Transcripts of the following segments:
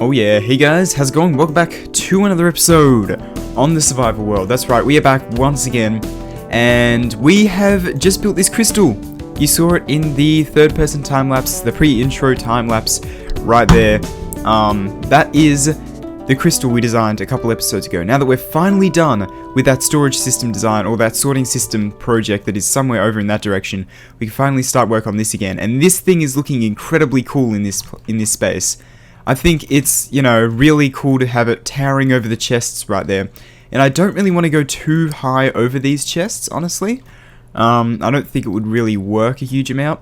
Oh yeah, hey guys, how's it going? Welcome back to another episode on the survival world. That's right, we are back once again, and we have just built this crystal. You saw it in the third person time-lapse, the pre-intro time-lapse right there. That is the crystal we designed a couple episodes ago. Now that we're finally done with that storage system design, or that sorting system project that is somewhere over in that direction, we can finally start work on this again. And this thing is looking incredibly cool in this space. I think it's, you know, really cool to have it towering over the chests right there. And I don't really want to go too high over these chests, honestly. I don't think it would really work a huge amount.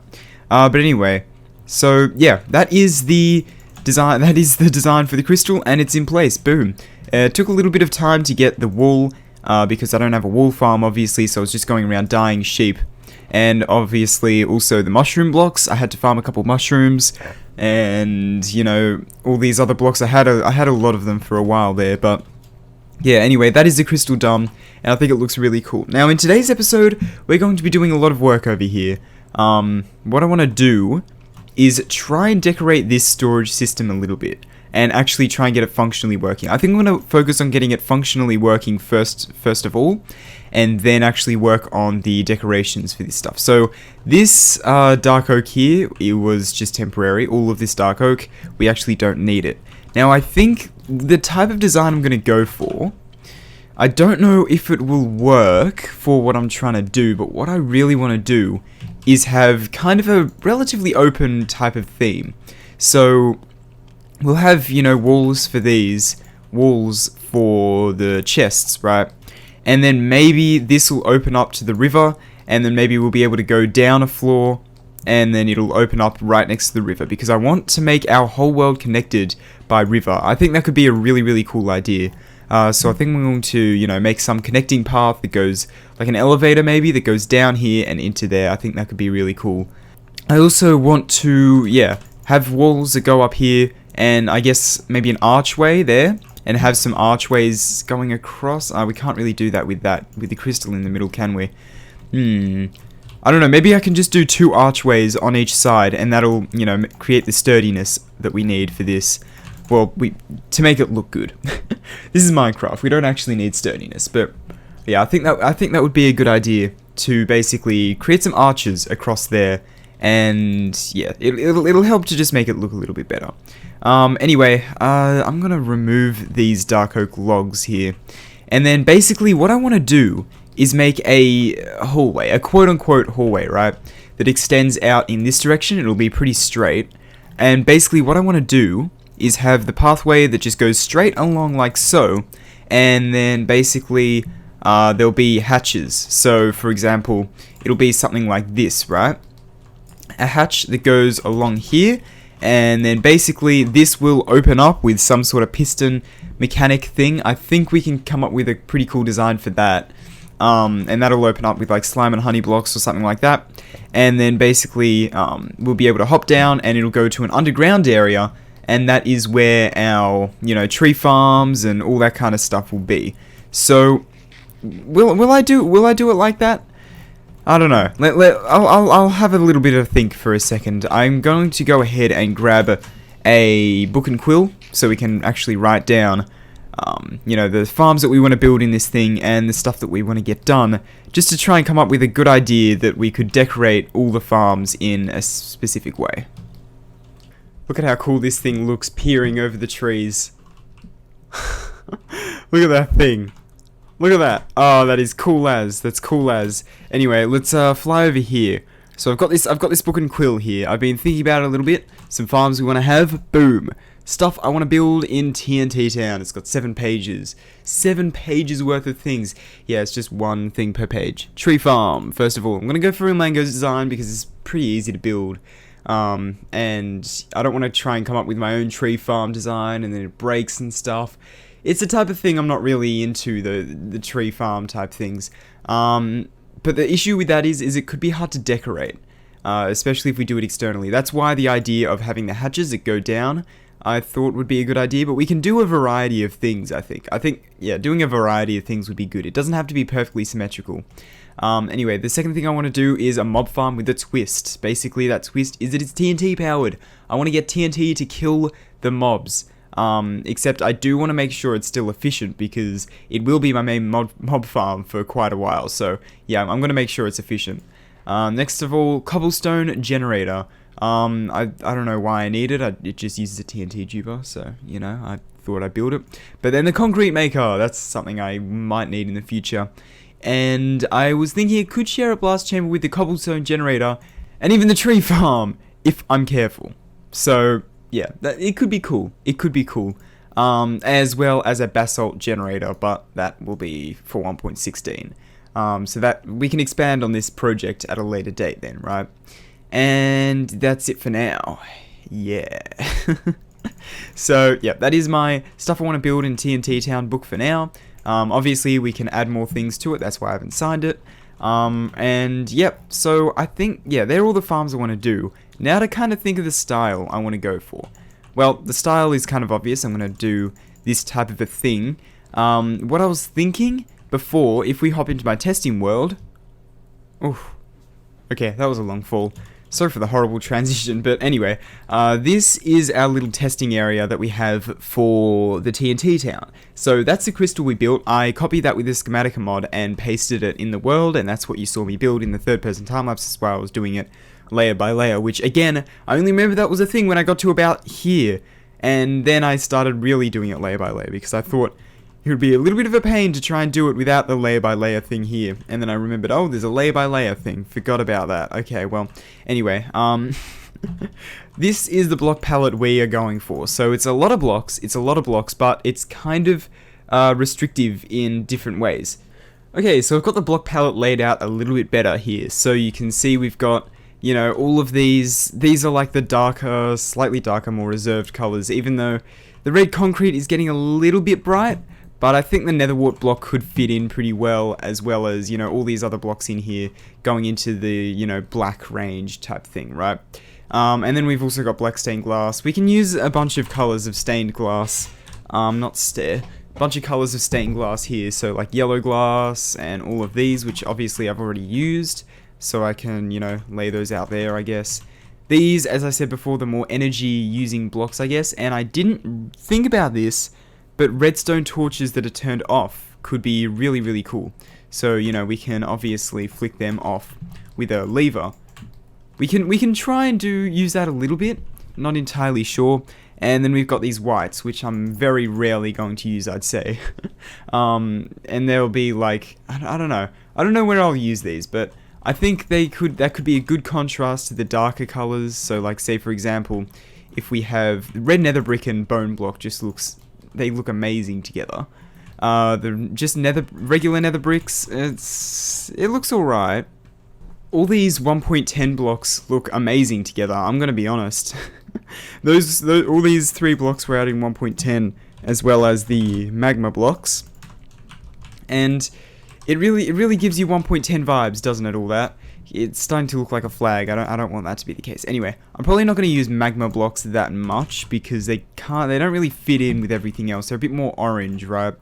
But anyway, so yeah, that is the design. That is the design for the crystal, and it's in place. Boom. It took a little bit of time to get the wool, because I don't have a wool farm, obviously, so I was just going around dyeing sheep. And obviously also the mushroom blocks. I had to farm a couple mushrooms, and you know, all these other blocks. I had a lot of them for a while there, but yeah, anyway, that is the crystal done, and I think it looks really cool. Now in today's episode, we're going to be doing a lot of work over here. What I want to do is try and decorate this storage system a little bit, and actually try and get it functionally working. I think I'm going to focus on getting it functionally working first of all, and then actually work on the decorations for this stuff. So this dark oak here, it was just temporary. All of this dark oak, we actually don't need it. Now I think the type of design I'm going to go for, I don't know if it will work for what I'm trying to do, but what I really want to do is have kind of a relatively open type of theme. So we'll have, you know, walls for these, walls for the chests, right? And then maybe this will open up to the river, and then maybe we'll be able to go down a floor, and then it'll open up right next to the river, because I want to make our whole world connected by river. I think that could be a really, really cool idea. So I think we're going to, you know, make some connecting path that goes, like an elevator maybe, that goes down here and into there. I think that could be really cool. I also want to, yeah, have walls that go up here, and I guess maybe an archway there, and have some archways going across. We can't really do that with the crystal in the middle, can we? I don't know, maybe I can just do 2 archways on each side, and that'll, you know, create the sturdiness that we need for this. Well, to make it look good. This is Minecraft, we don't actually need sturdiness, but yeah, I think that would be a good idea, to basically create some arches across there, and yeah, it'll help to just make it look a little bit better. Anyway, I'm gonna remove these dark oak logs here, and then basically what I want to do is make a hallway, a quote-unquote hallway, right, that extends out in this direction. It'll be pretty straight, and basically what I want to do is have the pathway that just goes straight along like so, and then basically there'll be hatches. So for example, it'll be something like this, right? A hatch that goes along here, and then basically this will open up with some sort of piston mechanic thing. I think we can come up with a pretty cool design for that, and that'll open up with like slime and honey blocks or something like that, and then basically we'll be able to hop down, and it'll go to an underground area, and that is where our, tree farms and all that kind of stuff will be. So, will I do it like that? I don't know. I'll have a little bit of a think for a second. I'm going to go ahead and grab a book and quill so we can actually write down, the farms that we want to build in this thing and the stuff that we want to get done, just to try and come up with a good idea that we could decorate all the farms in a specific way. Look at how cool this thing looks peering over the trees. Look at that thing. Look at that. Oh, that is cool as. That's cool as. Anyway, let's fly over here. So I've got this book and quill here. I've been thinking about it a little bit. Some farms we want to have. Boom. Stuff I want to build in TNT Town. It's got 7 pages. 7 pages worth of things. Yeah, it's just one thing per page. Tree farm. First of all, I'm going to go for Real Mango's design because it's pretty easy to build. And I don't want to try and come up with my own tree farm design and then it breaks and stuff. It's the type of thing I'm not really into, the tree farm type things. But the issue with that is it could be hard to decorate, especially if we do it externally. That's why the idea of having the hatches that go down, I thought would be a good idea, but we can do a variety of things, I think. Yeah, doing a variety of things would be good. It doesn't have to be perfectly symmetrical. Anyway, the second thing I want to do is a mob farm with a twist. Basically, that twist is that it's TNT powered. I want to get TNT to kill the mobs. Except I do want to make sure it's still efficient because it will be my main mob farm for quite a while. So, yeah, I'm going to make sure it's efficient. Next of all, Cobblestone Generator. I don't know why I need it. It just uses a TNT duper, so, I thought I'd build it. But then the Concrete Maker, that's something I might need in the future. And I was thinking it could share a blast chamber with the Cobblestone Generator and even the Tree Farm, if I'm careful. So, yeah, it could be cool. It could be cool. As well as a Basalt Generator, but that will be for 1.16. So that we can expand on this project at a later date then, right? And that's it for now. Yeah. So, yeah, that is my stuff I want to build in TNT Town book for now. Obviously, we can add more things to it. That's why I haven't signed it. And, yep, so I think, yeah, they're all the farms I want to do. Now to kind of think of the style I want to go for. Well, the style is kind of obvious. I'm going to do this type of a thing. What I was thinking before, if we hop into my testing world... Oof. Okay, that was a long fall. Sorry for the horrible transition, but anyway, this is our little testing area that we have for the TNT Town. So that's the crystal we built. I copied that with the Schematica mod and pasted it in the world, and that's what you saw me build in the third-person time-lapse. That's why I was doing it layer by layer, which again, I only remember that was a thing when I got to about here, and then I started really doing it layer by layer, because I thought it would be a little bit of a pain to try and do it without the layer by layer thing here. And then I remembered, oh, there's a layer by layer thing. Forgot about that. Okay, well, anyway, this is the block palette we are going for. So it's a lot of blocks, but it's kind of restrictive in different ways. Okay, so I've got the block palette laid out a little bit better here. So you can see we've got, all of these are like the darker, slightly darker, more reserved colors, even though the red concrete is getting a little bit bright. But I think the netherwort block could fit in pretty well as, all these other blocks in here going into the, black range type thing, right? And then we've also got black stained glass. We can use a bunch of colors of stained glass, a bunch of colors of stained glass here. So like yellow glass and all of these, which obviously I've already used. So I can, lay those out there, I guess. These, as I said before, the more energy using blocks, I guess. And I didn't think about this, but redstone torches that are turned off could be really, really cool. So, we can obviously flick them off with a lever. We can try and use that a little bit, not entirely sure. And then we've got these whites, which I'm very rarely going to use, I'd say. And they'll be like, I don't know. I don't know where I'll use these, but I think that could be a good contrast to the darker colors. So like, say for example, if we have red nether brick and bone block they look amazing together. The regular nether bricks, it looks alright. All these 1.10 blocks look amazing together, I'm gonna be honest. All these 3 blocks were out in 1.10, as well as the magma blocks. And it really gives you 1.10 vibes, doesn't it, all that? it's starting to look like a flag. I don't want that to be the case. Anyway, I'm probably not going to use magma blocks that much because they don't really fit in with everything else. They're a bit more orange, right?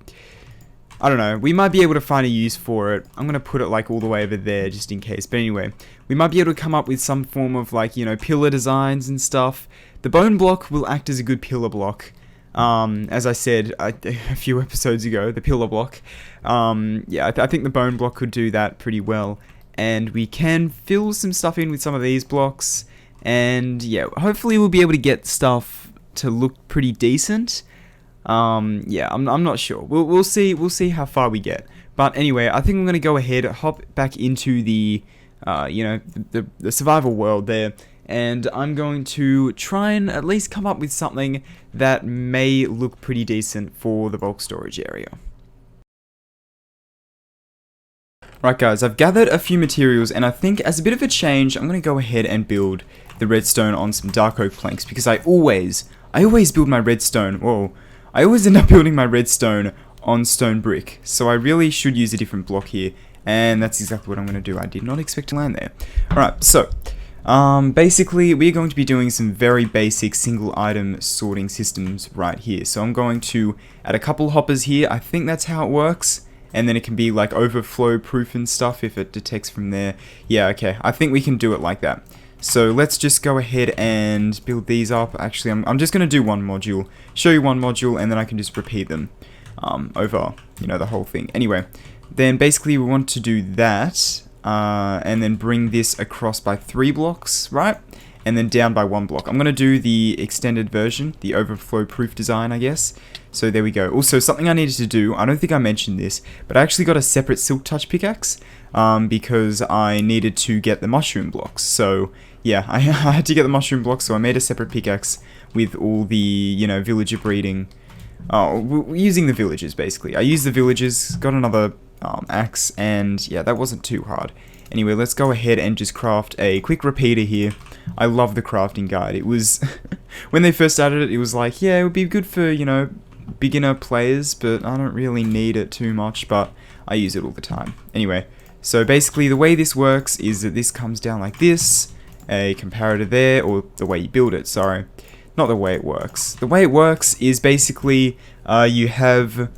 I don't know. We might be able to find a use for it. I'm going to put it like all the way over there just in case. But anyway, we might be able to come up with some form of like, you know, pillar designs and stuff. The bone block will act as a good pillar block. As I said a few episodes ago, the pillar block. Yeah, I think the bone block could do that pretty well. And we can fill some stuff in with some of these blocks. And yeah, hopefully we'll be able to get stuff to look pretty decent. Yeah, I'm not sure. We'll see how far we get. But anyway, I think I'm gonna go ahead, hop back into the, you know, the survival world there, and I'm going to try and at least come up with something that may look pretty decent for the bulk storage area. Right guys, I've gathered a few materials, and I think as a bit of a change, I'm gonna go ahead and build the redstone on some dark oak planks, because I always build my redstone. Whoa. I always end up building my redstone on stone brick, so I really should use a different block here, and that's exactly what I'm going to do. I did not expect to land there. Alright, so, basically, we're going to be doing some very basic single item sorting systems right here. So I'm going to add a couple hoppers here. I think that's how it works, and then it can be like overflow proof and stuff if it detects from there. Yeah, okay, I think we can do it like that. So let's just go ahead and build these up. Actually, I'm just going to do one module, show you one module, and then I can just repeat them over, you know, the whole thing. Anyway, then basically we want to do that, and then bring this across by 3 blocks, right? And then down by 1 block. I'm going to do the extended version, the overflow proof design, I guess. So there we go. Also, something I needed to do, I don't think I mentioned this, but I actually got a separate silk touch pickaxe, because I needed to get the mushroom blocks. So yeah, I had to get the mushroom blocks, so I made a separate pickaxe with all the, you know, villager breeding, using the villagers basically. I used the villagers, got another axe, and yeah, that wasn't too hard. Anyway, let's go ahead and just craft a quick repeater here. I love the crafting guide. It was, when they first started it, it was like, yeah, it would be good for, you know, beginner players, but I don't really need it too much, but I use it all the time. Anyway, so basically the way this works is that this comes down like this, a comparator there, or the way you build it, sorry. Not the way it works. The way it works is basically, you have,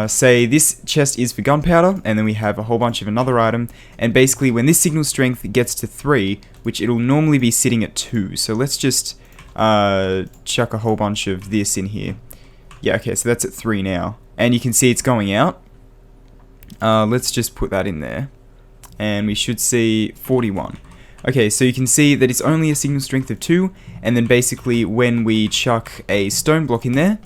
say this chest is for gunpowder, and then we have a whole bunch of another item, and basically when this signal strength gets to 3, which it'll normally be sitting at 2, so let's just chuck a whole bunch of this in here. Yeah, okay, so that's at 3 now, and you can see it's going out. Let's just put that in there, and we should see 41. Okay, so you can see that it's only a signal strength of 2, and then basically when we chuck a stone block in there,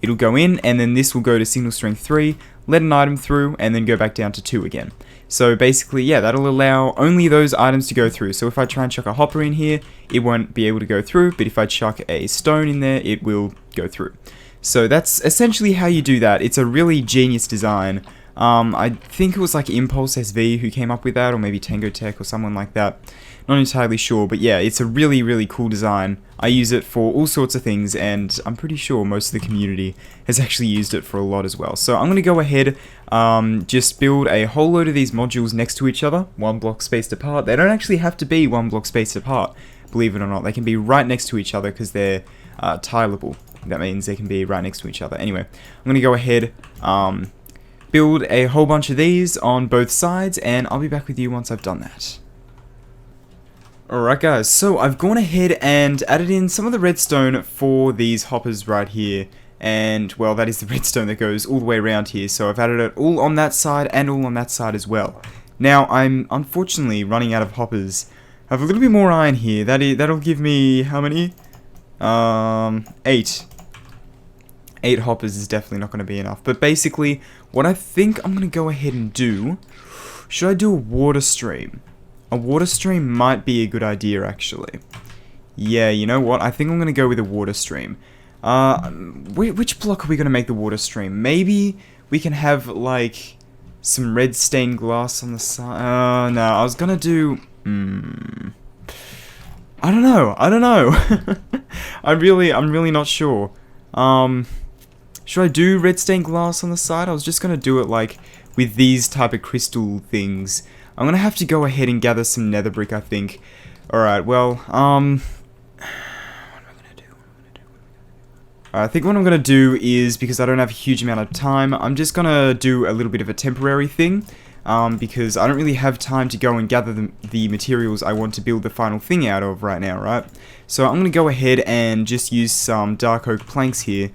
it'll go in, and then this will go to signal strength 3, let an item through, and then go back down to 2 again. So basically, yeah, that'll allow only those items to go through. So if I try and chuck a hopper in here, it won't be able to go through, but if I chuck a stone in there, it will go through. So that's essentially how you do that. It's a really genius design. I think it was like Impulse SV who came up with that, or maybe Tango Tech or someone like that. Not entirely sure, but yeah, it's a really, really cool design. I use it for all sorts of things, and I'm pretty sure most of the community has actually used it for a lot as well. So I'm going to go ahead, just build a whole load of these modules next to each other, 1 block spaced apart. They don't actually have to be 1 block spaced apart, believe it or not. They can be right next to each other because they're tileable. That means they can be right next to each other. Anyway, I'm going to go ahead, build a whole bunch of these on both sides, and I'll be back with you once I've done that. Alright guys, so I've gone ahead and added in some of the redstone for these hoppers right here, and well, that is the redstone that goes all the way around here, so I've added it all on that side and all on that side as well. Now, I'm unfortunately running out of hoppers. I have a little bit more iron here. That'll give me, how many? 8. 8 hoppers is definitely not going to be enough, but basically, what I think I'm going to go ahead and do, should I do a water stream? A water stream might be a good idea, actually. Yeah, you know what? I think I'm going to go with a water stream. Which block are we going to make the water stream? Maybe we can have, like, some red stained glass on the side. No, I was going to do... I don't know. I'm really not sure. Should I do red stained glass on the side? I was just going to do it, like, with these type of crystal things. I'm gonna have to go ahead and gather some nether brick, I think. Alright, well, what am I gonna do? I think what I'm gonna do is, because I don't have a huge amount of time, I'm just gonna do a little bit of a temporary thing. Because I don't really have time to go and gather the materials I want to build the final thing out of right now, right? So I'm going to go ahead and just use some dark oak planks here.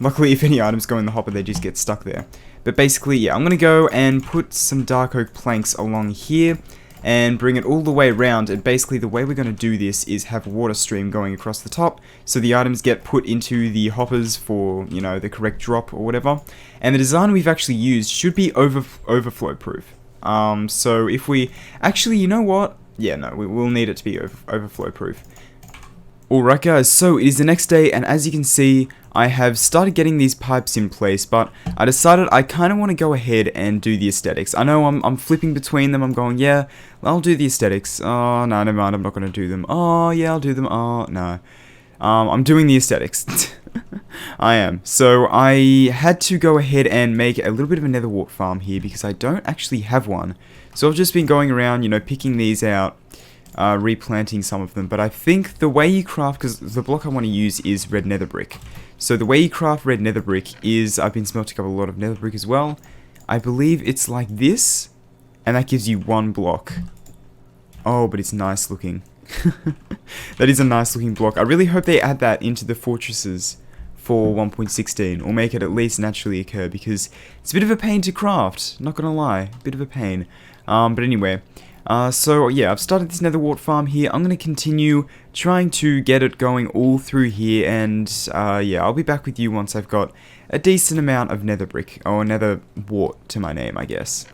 Luckily, if any items go in the hopper, they just get stuck there. But basically, yeah, I'm going to go and put some dark oak planks along here and bring it all the way around. And basically, the way we're going to do this is have a water stream going across the top, so the items get put into the hoppers for, you know, the correct drop or whatever. And the design we've actually used should be overflow proof. So if we actually, you know what? Yeah, no, we'll need it to be overflow proof. Alright guys, so it is the next day, and as you can see, I have started getting these pipes in place, but I decided I kind of want to go ahead and do the aesthetics. I know I'm flipping between them. I'm going, yeah, I'll do the aesthetics. Oh, no, never mind, I'm not going to do them. Oh, yeah, I'll do them. Oh, no. I'm doing the aesthetics. I am. So I had to go ahead and make a little bit of a nether wart farm here because I don't actually have one. So I've just been going around, you know, picking these out, replanting some of them. But I think the way you craft, because the block I want to use is red nether brick. So the way you craft red nether brick is, I've been smelting up a lot of nether brick as well. I believe it's like this, and that gives you one block. Oh, but it's nice looking. That is a nice looking block. I really hope they add that into the fortresses for 1.16, or make it at least naturally occur, because it's a bit of a pain to craft, not gonna lie, a bit of a pain. But anyway, so yeah, I've started this nether wart farm here. I'm gonna continue trying to get it going all through here, and yeah, I'll be back with you once I've got a decent amount of nether brick, or nether wart to my name, I guess.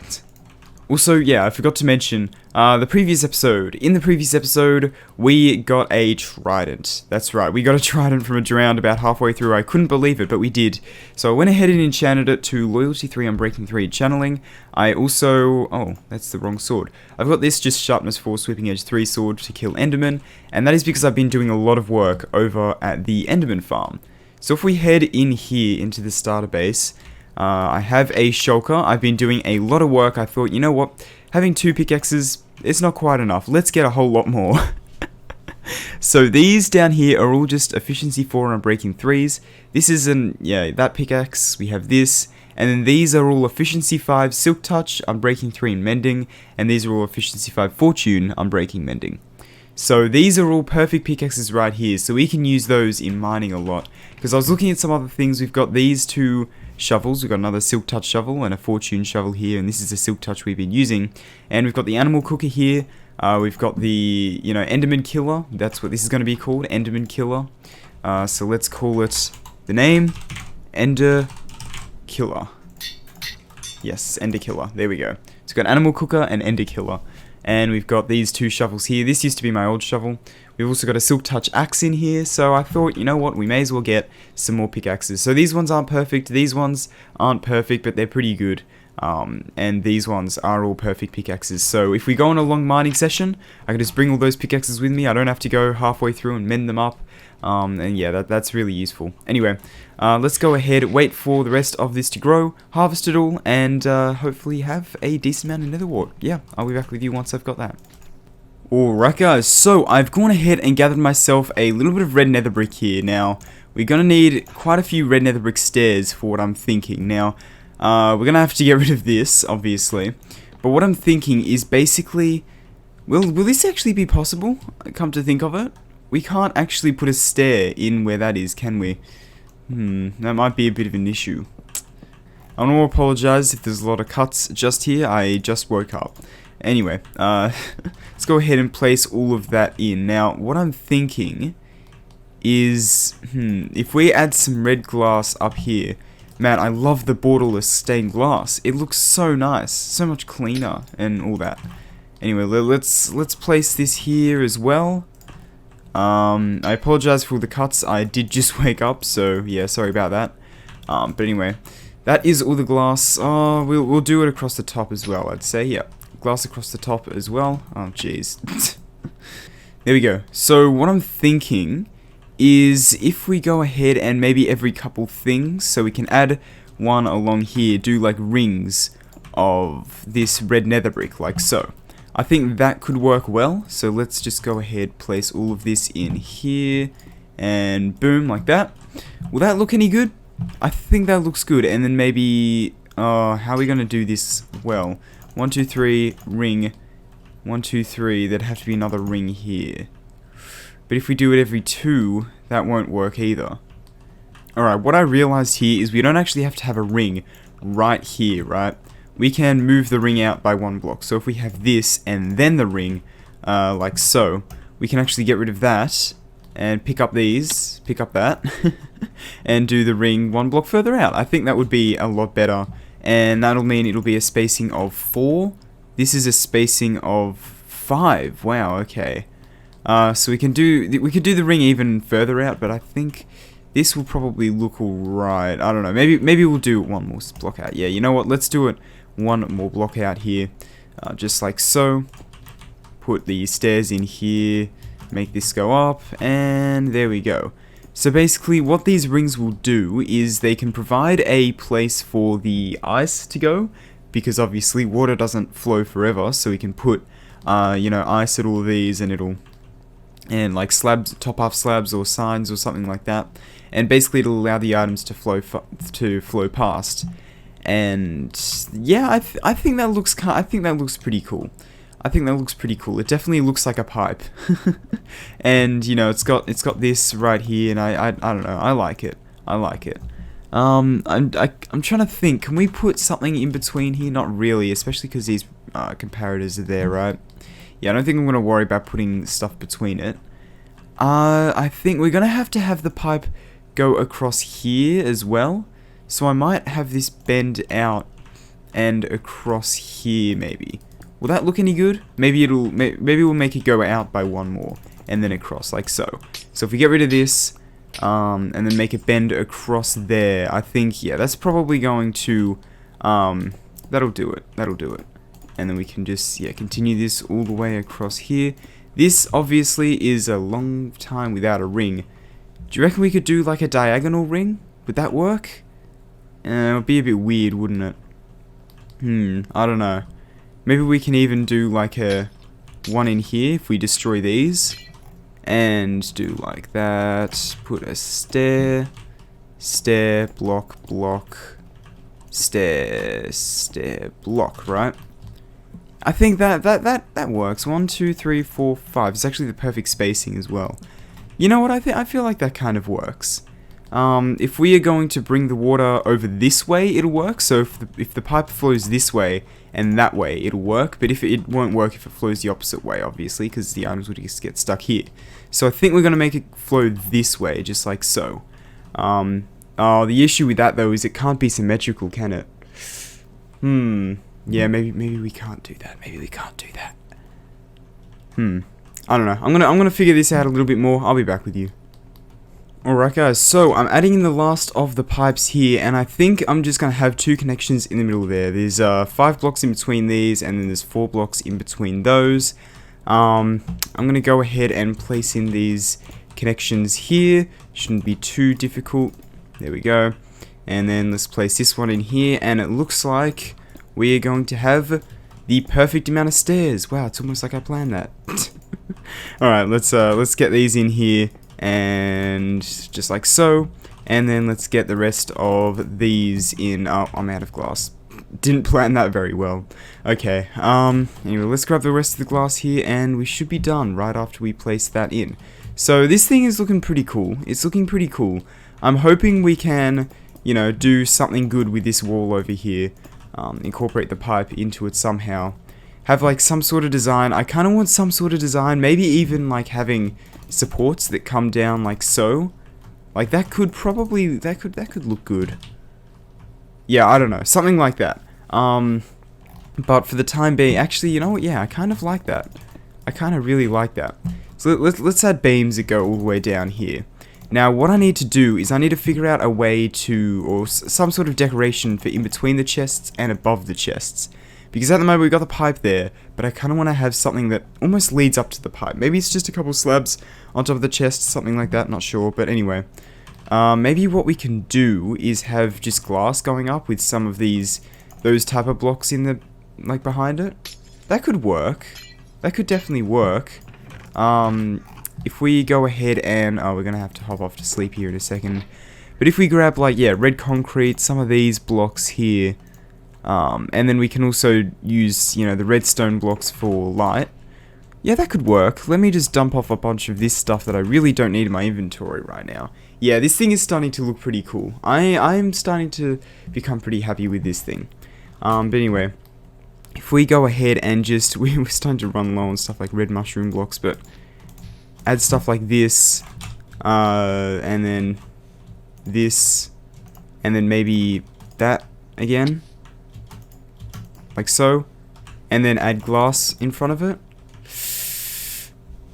Also, yeah, I forgot to mention, in the previous episode, we got a trident. That's right, we got a trident from a drowned about halfway through. I couldn't believe it, but we did. So I went ahead and enchanted it to Loyalty 3 Unbreaking 3 Channeling. I also, oh, that's the wrong sword. I've got this just Sharpness 4 Sweeping Edge 3 sword to kill Enderman, and that is because I've been doing a lot of work over at the Enderman farm. So if we head in here into the starter base, I have a shulker. I've been doing a lot of work. I thought, you know what, having 2 pickaxes, it's not quite enough. Let's get a whole lot more. So these down here are all just efficiency 4 on breaking 3s. This is yeah, that pickaxe. We have this. And then these are all efficiency 5 silk touch, unbreaking 3 and mending. And these are all efficiency 5 fortune, unbreaking, mending. So these are all perfect pickaxes right here. So we can use those in mining a lot. Because I was looking at some other things. We've got these 2 shovels. We've got another silk touch shovel and a fortune shovel here, and this is the silk touch we've been using. And we've got the animal cooker here. We've got the, you know, Enderman killer. That's what this is going to be called, Enderman killer. So let's call it the name Ender Killer. Yes, Ender Killer. There we go. So we've got animal cooker and Ender Killer. And we've got these 2 shovels here. This used to be my old shovel. We've also got a silk touch axe in here, so I thought, you know what, we may as well get some more pickaxes. So these ones aren't perfect, these ones aren't perfect, but they're pretty good. And these ones are all perfect pickaxes. So if we go on a long mining session, I can just bring all those pickaxes with me. I don't have to go halfway through and mend them up. And yeah, that's really useful. Anyway, let's go ahead, wait for the rest of this to grow, harvest it all, and hopefully have a decent amount of nether wart. Yeah, I'll be back with you once I've got that. Alright guys, so I've gone ahead and gathered myself a little bit of red nether brick here. Now, we're going to need quite a few red nether brick stairs for what I'm thinking. Now, we're going to have to get rid of this, obviously. But what I'm thinking is basically, will this actually be possible, come to think of it? We can't actually put a stair in where that is, can we? That might be a bit of an issue. I want to apologize if there's a lot of cuts just here. I just woke up. Anyway, let's go ahead and place all of that in. Now, what I'm thinking is, if we add some red glass up here, man, I love the borderless stained glass. It looks so nice, so much cleaner and all that. Anyway, let's place this here as well. I apologize for all the cuts. I did just wake up, so yeah, sorry about that. But anyway, that is all the glass. We'll do it across the top as well, I'd say. Yeah. Glass across the top as well. Oh, jeez. There we go. So what I'm thinking is if we go ahead and maybe every couple things, so we can add one along here, do like rings of this red nether brick, like so. I think that could work well, so let's just go ahead, place all of this in here, and boom, like that. Will that look any good? I think that looks good, and then maybe, how are we going to do this well? 1, 2, 3, ring, 1, 2, 3, there'd have to be another ring here. But if we do it every 2, that won't work either. Alright, what I realized here is we don't actually have to have a ring right here, right? We can move the ring out by 1 block. So if we have this and then the ring, like so, we can actually get rid of that and pick up these, pick up that, and do the ring 1 block further out. I think that would be a lot better, and that'll mean it'll be a spacing of 4. This is a spacing of 5. Wow, okay. So we could do the ring even further out, but I think this will probably look alright. I don't know. Maybe we'll do 1 more block out. Yeah, you know what? Let's do it 1 more block out here, just like so. Put the stairs in here. Make this go up, and there we go. So basically, what these rings will do is they can provide a place for the ice to go, because obviously water doesn't flow forever. So we can put, you know, ice at all of these, and like slabs, top half slabs or signs or something like that, and basically it'll allow the items to flow past. And yeah, I think that looks pretty cool. I think that looks pretty cool. It definitely looks like a pipe. And you know, it's got this right here, and I don't know, I like it. I'm trying to think, can we put something in between here? Not really, especially because these comparators are there, right? Yeah, I don't think I'm going to worry about putting stuff between it. I think we're going to have the pipe go across here as well. So I might have this bend out and across here, maybe. Will that look any good? Maybe we'll make it go out by 1 more, and then across, like so. So if we get rid of this, and then make it bend across there, I think, yeah, that's probably going to, that'll do it. And then we can just, yeah, continue this all the way across here. This, obviously, is a long time without a ring. Do you reckon we could do, like, a diagonal ring? Would that work? It would be a bit weird, wouldn't it? I don't know. Maybe we can even do, like, a 1 in here if we destroy these. And do like that. Put a stair, block, stair, block, right? I think that works. 1, 2, 3, 4, 5. It's actually the perfect spacing as well. You know what? I feel like that kind of works. If we are going to bring the water over this way, it'll work. So if the pipe flows this way and that way, it'll work. But if it won't work if it flows the opposite way, obviously, because the items would just get stuck here. So I think we're going to make it flow this way, just like so. The issue with that though is it can't be symmetrical, can it? Yeah, maybe we can't do that. I don't know. I'm gonna figure this out a little bit more. I'll be back with you. Alright guys, so I'm adding in the last of the pipes here, and I think I'm just going to have 2 connections in the middle there. There's 5 blocks in between these, and then there's 4 blocks in between those. I'm going to go ahead and place in these connections here. Shouldn't be too difficult. There we go. And then let's place this one in here, and it looks like we are going to have the perfect amount of stairs. Wow, it's almost like I planned that. Alright, let's get these in here. And just like so, and then let's get the rest of these in. Oh, I'm out of glass. Didn't plan that very well. Okay, anyway, let's grab the rest of the glass here, and we should be done right after we place that in. So this thing is looking pretty cool. It's looking pretty cool. I'm hoping we can, you know, do something good with this wall over here. Incorporate the pipe into it somehow. Have like some sort of design. I kind of want some sort of design, maybe even like having supports that come down like so. Like that could look good. Yeah, I don't know, something like that. But for the time being, actually, you know what? Yeah, I kind of like that. I kind of really like that. So let's add beams that go all the way down here. Now, what I need to do is I need to figure out a way to, or some sort of decoration for in between the chests and above the chests. Because at the moment we've got the pipe there, but I kind of want to have something that almost leads up to the pipe. Maybe it's just a couple slabs on top of the chest, something like that, not sure. But anyway, maybe what we can do is have just glass going up with some of these those type of blocks in the, like, behind it. That could work. That could definitely work. If we go ahead and, oh, we're gonna have to hop off to sleep here in a second. But if we grab, like, yeah, red concrete, some of these blocks here, and then we can also use, you know, the redstone blocks for light. Yeah, that could work. Let me just dump off a bunch of this stuff that I really don't need in my inventory right now. Yeah, this thing is starting to look pretty cool. I'm starting to become pretty happy with this thing. But anyway, if we go ahead and just, we're starting to run low on stuff like red mushroom blocks, but add stuff like this, and then this, and then maybe that again, like so, and then add glass in front of it.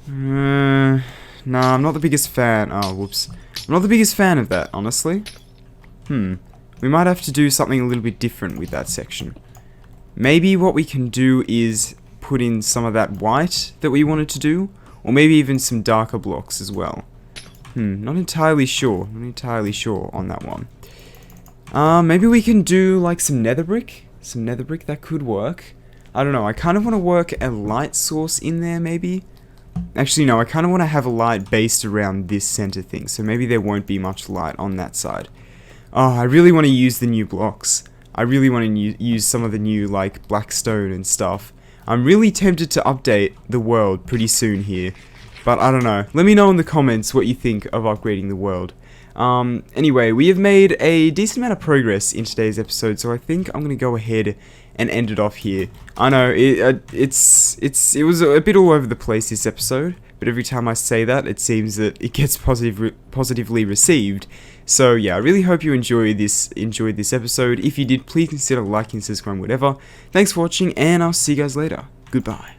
Nah, I'm not the biggest fan. Oh, whoops. I'm not the biggest fan of that, honestly. We might have to do something a little bit different with that section. Maybe what we can do is put in some of that white that we wanted to do, or maybe even some darker blocks as well. Not entirely sure. Not entirely sure on that one. Maybe we can do like some nether brick. Some nether brick, that could work. I don't know, I kind of want to work a light source in there, maybe. Actually, no, I kind of want to have a light based around this center thing, so maybe there won't be much light on that side. Oh, I really want to use the new blocks. I really want to use some of the new, like, black stone and stuff. I'm really tempted to update the world pretty soon here, but I don't know. Let me know in the comments what you think of upgrading the world. Anyway, we have made a decent amount of progress in today's episode, so I think I'm going to go ahead and end it off here. I know, it was a bit all over the place this episode, but every time I say that, it seems that it gets positively received. So yeah, I really hope you enjoyed this episode. If you did, please consider liking, subscribing, whatever. Thanks for watching, and I'll see you guys later. Goodbye.